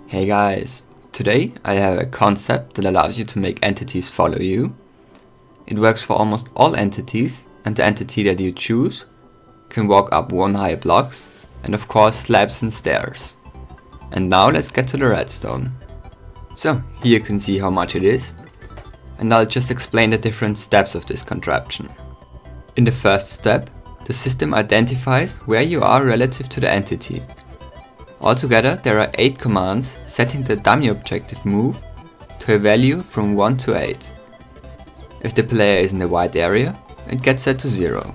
Hey guys, today I have a concept that allows you to make entities follow you. It works for almost all entities, and the entity that you choose can walk up one high blocks and of course slabs and stairs. And now let's get to the redstone. So here you can see how much it is, and I'll just explain the different steps of this contraption. In the first step, the system identifies where you are relative to the entity. Altogether there are 8 commands setting the dummy objective move to a value from 1 to 8. If the player is in the white area, it gets set to 0.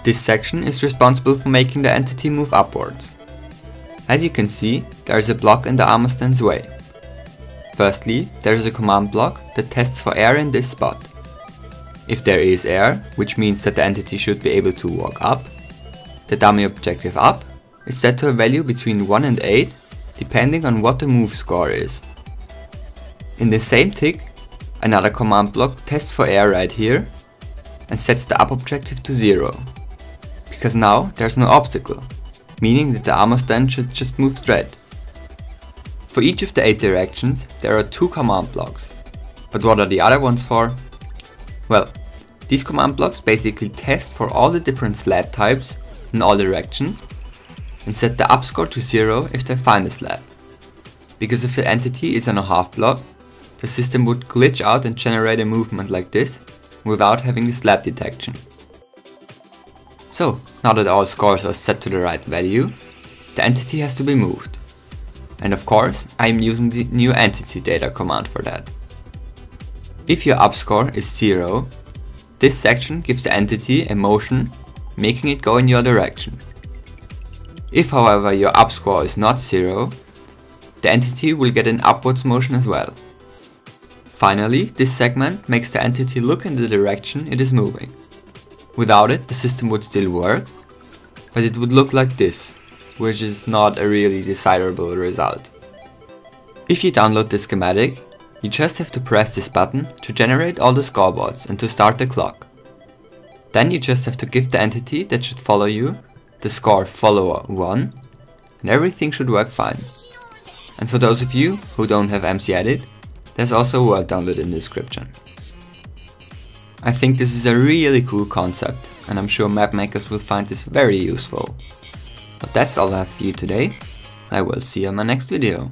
This section is responsible for making the entity move upwards. As you can see, there is a block in the armor stand's way. Firstly, there is a command block that tests for air in this spot. If there is air, which means that the entity should be able to walk up, the dummy objective up is set to a value between 1 and 8, depending on what the move score is. In the same tick, another command block tests for air right here and sets the up objective to 0. Because now there's no obstacle, meaning that the armor stand should just move straight. For each of the 8 directions there are 2 command blocks. But what are the other ones for? Well, these command blocks basically test for all the different slab types in all directions and set the up score to 0 if they find a slab. Because if the entity is on a half block, the system would glitch out and generate a movement like this without having the slab detection. So, now that all scores are set to the right value, the entity has to be moved. And of course, I am using the new entity data command for that. If your up score is 0, this section gives the entity a motion, making it go in your direction. If however your up score is not 0, the entity will get an upwards motion as well. Finally, this segment makes the entity look in the direction it is moving. Without it, the system would still work, but it would look like this, which is not a really desirable result. If you download the schematic, you just have to press this button to generate all the scoreboards and to start the clock. Then you just have to give the entity that should follow you the score follower 1, and everything should work fine. And for those of you who don't have MCEdit, there's also a word download in the description. I think this is a really cool concept, and I'm sure map makers will find this very useful. But that's all I have for you today. I will see you in my next video.